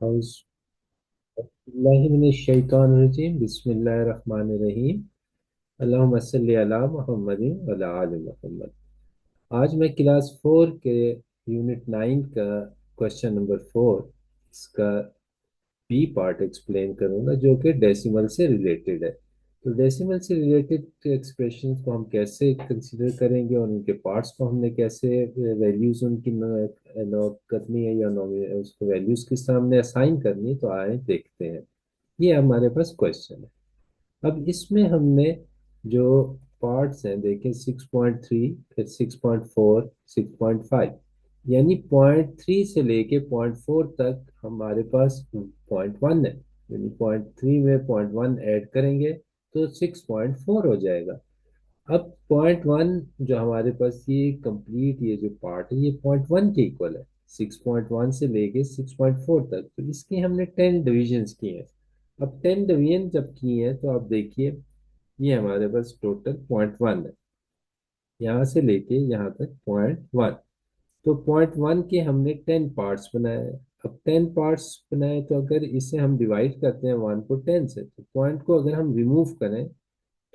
औज़ुबिल्लाहिमिनश्शैतानिर्रजीम बिस्मिल्लाहिर्रहमानिर्रहीम अल्लाहुम्मा सल्लि अला मुहम्मदिन व अला आलि मुहम्मद। आज मैं क्लास 4 के यूनिट 9 का क्वेश्चन नंबर 4 इसका बी पार्ट एक्सप्लेन करूंगा जो कि डेसिमल से रिलेटेड है। तो डेसिमल से रिलेटेड एक्सप्रेशंस को हम कैसे कंसीडर करेंगे और उनके पार्ट्स को हमने कैसे वैल्यूज उनकी नोट करनी है या उसको वैल्यूज किस तरह हमने असाइन करनी है, तो आए देखते हैं। ये हमारे पास क्वेश्चन है। अब इसमें हमने जो पार्ट्स हैं देखें, 6.3, फिर 6.4, 6.5, यानी 0.3 से लेके 0.4 तक हमारे पास 0.1 है। यानी 0.3 में 0.1 ऐड करेंगे तो 6.4 हो जाएगा। अब 0.1 जो हमारे पास ये कंप्लीट ये जो पार्ट है ये 0.1 के इक्वल है। 6.1 से लेके 6.4 तक, तो इसकी हमने 10 डिविजन्स की हैं। अब 10 डिवीजन जब किए हैं तो आप देखिए ये हमारे पास टोटल 0.1 है, यहाँ से लेके यहाँ तक 0.1। तो 0.1 के हमने 10 पार्ट्स बनाए हैं। अब 10 पार्ट्स बनाए तो अगर इसे हम डिवाइड करते हैं 1 को 10 से, तो पॉइंट को अगर हम रिमूव करें,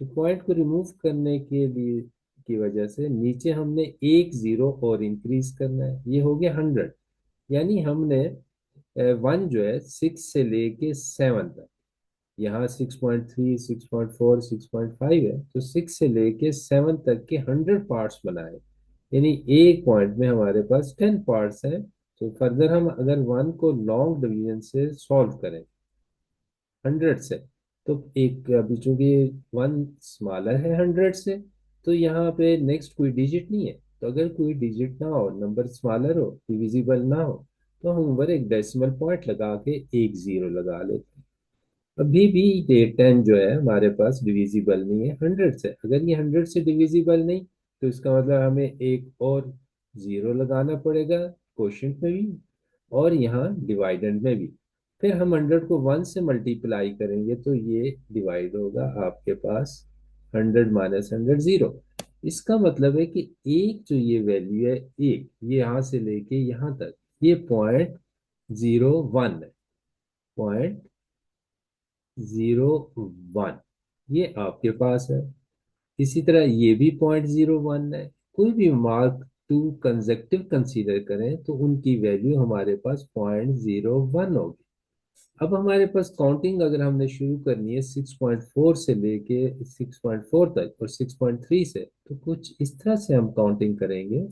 तो पॉइंट को रिमूव करने के लिए की वजह से नीचे हमने एक जीरो और इंक्रीज करना है, ये हो गया 100। यानी हमने वन जो है 6 से लेके 7 तक, यहाँ 6.3, 6.4, 6.5 है, तो 6 से लेके 7 तक के 100 पार्ट्स बनाए। यानी एक पॉइंट में हमारे पास 10 पार्ट्स हैं। तो फर्दर हम अगर वन को लॉन्ग डिवीजन से सॉल्व करें 100 से, तो एक अभी चूंकि वन स्मॉलर है 100 से, तो यहाँ पे नेक्स्ट कोई डिजिट नहीं है। तो अगर कोई डिजिट ना हो, नंबर स्मॉलर हो, डिविजिबल ना हो, तो हम ऊपर एक डेसिमल पॉइंट लगा के एक जीरो लगा लेते हैं। अभी भी ये 10 जो है हमारे पास डिविजिबल नहीं है 100 से। अगर ये 100 से डिविजिबल नहीं, तो इसका मतलब हमें एक और जीरो लगाना पड़ेगा क्वोशिएंट में भी और यहाँ डिवाइडेंड में भी। फिर हम 100 को 1 से मल्टीप्लाई करेंगे तो ये डिवाइड होगा आपके पास 100 - 100 जीरो। इसका मतलब है कि एक जो ये वैल्यू है, एक ये यहाँ से लेके यहाँ तक, ये 0.01 है। 0.01 ये आपके पास है। इसी तरह ये भी 0.01 है। कोई भी मार्क टू कंसेक्टिव कंसीडर करें तो उनकी वैल्यू हमारे पास 0.01 होगी। अब हमारे पास काउंटिंग अगर हमने शुरू करनी है 6.4 से लेके 6.4 तक और 6.3 से, तो कुछ इस तरह से हम काउंटिंग करेंगे।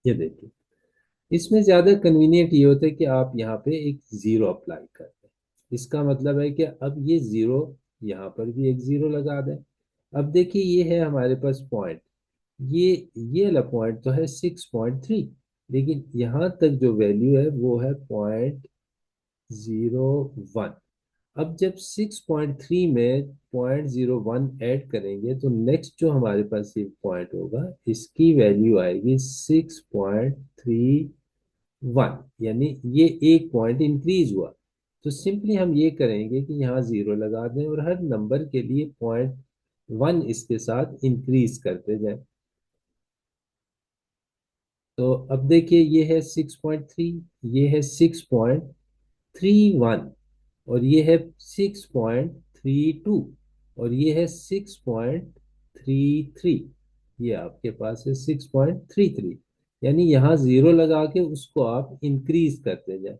ये देखिए, इसमें ज्यादा कन्वीनियंट ये होता है कि आप यहाँ पे एक जीरो अप्लाई कर दें। इसका मतलब है कि अब ये जीरो, यहाँ पर भी एक जीरो लगा दें। अब देखिए ये है हमारे पास पॉइंट, ये ये वाला पॉइंट तो है 6.3, लेकिन यहाँ तक जो वैल्यू है वो है 0.01। अब जब 6.3 में 0.01 ऐड करेंगे तो नेक्स्ट जो हमारे पास ये पॉइंट होगा इसकी वैल्यू आएगी 6.31। यानी ये एक पॉइंट इंक्रीज हुआ। तो सिंपली हम ये करेंगे कि यहाँ जीरो लगा दें और हर नंबर के लिए 0.1 इसके साथ इंक्रीज करते जाएं। तो अब देखिए ये है 6.3, ये है 6.31, और ये है 6.32, और ये है 6.33। ये आपके पास है 6.33। यानी यहाँ जीरो लगा के उसको आप इंक्रीज करते जाए।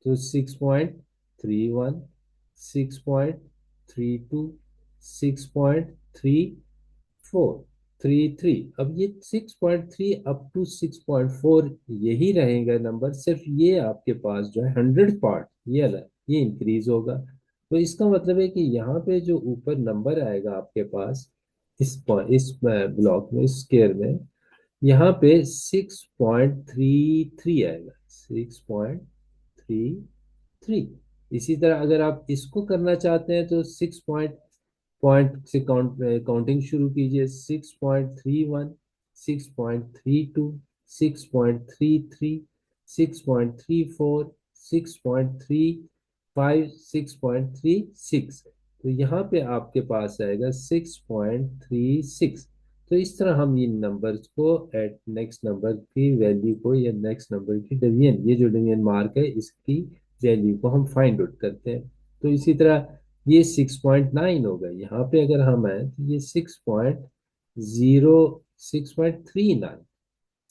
तो 6.31, 6.32, 6.34, 33। अब ये 6.3 अप टू 6.4 यही रहेगा नंबर, सिर्फ ये आपके पास जो है 100 पार्ट ये अलग ये इंक्रीज होगा। तो इसका मतलब है कि यहाँ पे जो ऊपर नंबर आएगा आपके पास इस ब्लॉक में, इस स्केयर में, यहाँ पे 6.33 आएगा, 6.33। इसी तरह अगर आप इसको करना चाहते हैं तो पॉइंट से काउंटिंग शुरू कीजिए। 6.31, 6.32, 6.33, 6.34, 6.35, 6.36। तो यहाँ पे आपके पास आएगा 6.36। तो इस तरह हम इन नंबर्स को नेक्स्ट नंबर की वैल्यू को या नेक्स्ट नंबर की डिवीजन, ये जो डिवीजन मार्क है इसकी वैल्यू को हम फाइंड आउट करते हैं। तो इसी तरह ये 6.9 होगा, यहाँ पे अगर हम हैं तो ये 6.39,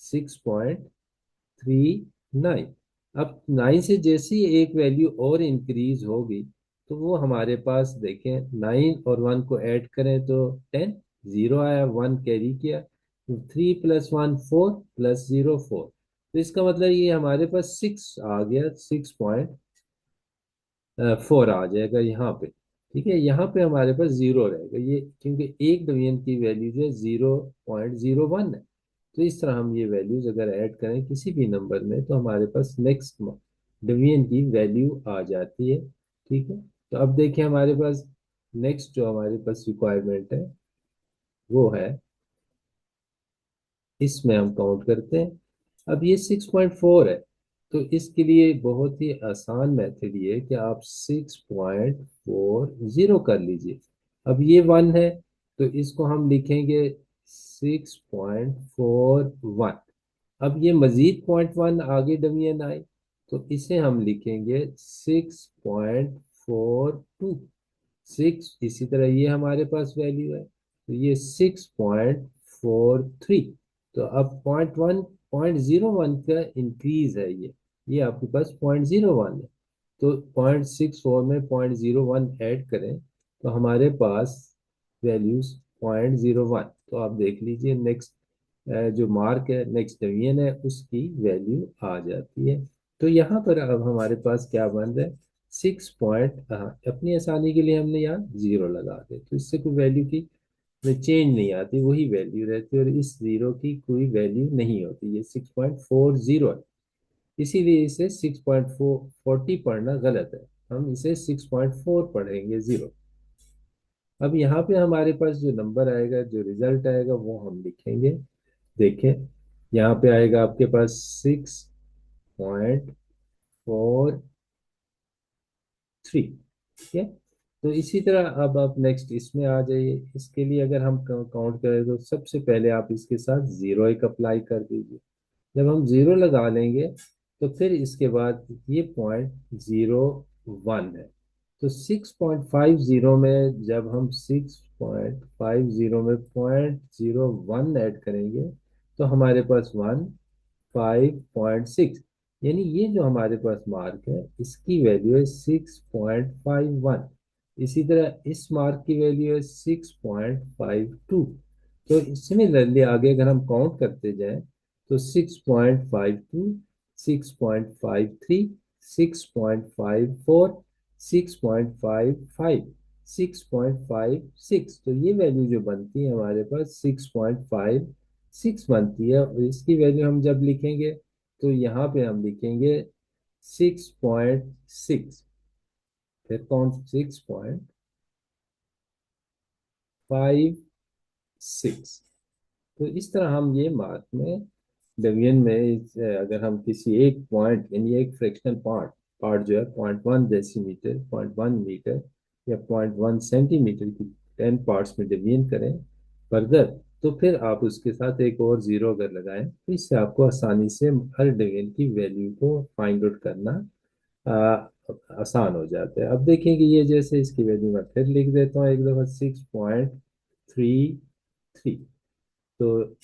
6.39। अब 9 से जैसी एक वैल्यू और इंक्रीज होगी तो वो हमारे पास देखें, 9 और 1 को ऐड करें तो 10, 0 आया, 1 कैरी किया, 3 + 1 4 + 0 4। तो इसका मतलब ये हमारे पास 6 आ गया, 6.4 आ जाएगा यहाँ पे। ठीक है, यहाँ पे हमारे पास जीरो रहेगा ये, क्योंकि एक डिवीजन की वैल्यू जो है 0.01 है। तो इस तरह हम ये वैल्यूज अगर ऐड करें किसी भी नंबर में तो हमारे पास नेक्स्ट डिवीजन की वैल्यू आ जाती है। ठीक है, तो अब देखिए हमारे पास नेक्स्ट जो हमारे पास रिक्वायरमेंट है वो है, इसमें हम काउंट करते हैं। अब ये 6.4 है, तो इसके लिए बहुत ही आसान मेथड ये है कि आप 6.40 कर लीजिए। अब ये 1 है तो इसको हम लिखेंगे 6.41। अब ये मजीद 0.1 आगे डिवीजन आए तो इसे हम लिखेंगे 6.42। 6, इसी तरह ये हमारे पास वैल्यू है तो ये 6.43। तो अब 0.1, 0.01 का इंक्रीज है ये आपके पास 0.01 है। तो 0.64 में 0.01 ऐड करें तो हमारे पास वैल्यूज 0.01। तो आप देख लीजिए नेक्स्ट जो मार्क है, नेक्स्ट डिवीजन है, उसकी वैल्यू आ जाती है। तो यहाँ पर अब हमारे पास क्या बन रहा है, 6 अपनी आसानी के लिए हमने यहाँ जीरो लगा दे तो इससे कोई वैल्यू की चेंज नहीं आती, वही वैल्यू रहती है, और इस जीरो की कोई वैल्यू नहीं होती। ये 6.40 है, इसीलिए इसे 6.40 पढ़ना गलत है, हम इसे 6.4 पढ़ेंगे, जीरो। अब यहाँ पे हमारे पास जो नंबर आएगा, जो रिजल्ट आएगा वो हम लिखेंगे। देखें, यहाँ पे आएगा आपके पास 6.43। ठीक है, तो इसी तरह अब आप नेक्स्ट इसमें आ जाइए। इसके लिए अगर हम काउंट करें तो सबसे पहले आप इसके साथ जीरो एक अप्लाई कर दीजिए। जब हम जीरो लगा लेंगे तो फिर इसके बाद ये 0.01 है। तो 6.50 में जब हम 6.50 में 0.01 ऐड करेंगे तो हमारे पास 5.6, यानी ये जो हमारे पास मार्क है इसकी वैल्यू है 6.51। इसी तरह इस मार्क की वैल्यू है 6.52। तो सिमिलरली आगे अगर हम काउंट करते जाएं तो 6.52, 6.53, 6.54, 6.55, 6.56। तो ये वैल्यू जो बनती है हमारे पास 6.56 बनती है, और इसकी वैल्यू हम जब लिखेंगे तो यहाँ पे हम लिखेंगे 6.6, फिर कौन 6.56। तो इस तरह हम ये मार्क में डिवीजन में अगर हम किसी एक पॉइंट यानी एक फ्रैक्शनल पार्ट पार्ट जो है 0.1 डेसीमीटर, 0.1 मीटर या 0.1 सेंटीमीटर की 10 पार्ट्स में डिवीजन करें फर्दर, तो फिर आप उसके साथ एक और जीरो अगर लगाएं तो इससे आपको आसानी से हर डिवीजन की वैल्यू को फाइंड आउट करना आ, आसान हो जाता है। अब देखें कि ये जैसे इसकी वैल्यू मैं फिर लिख देता हूँ एक दफ़ा, 6.33। तो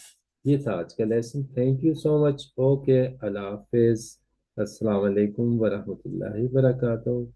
ये था आज का lesson. Thank you so much. Okay, अल्लाह हाफिज। अस्सलाम वालेकुम वरहमतुल्लाहि वबरकातुहू।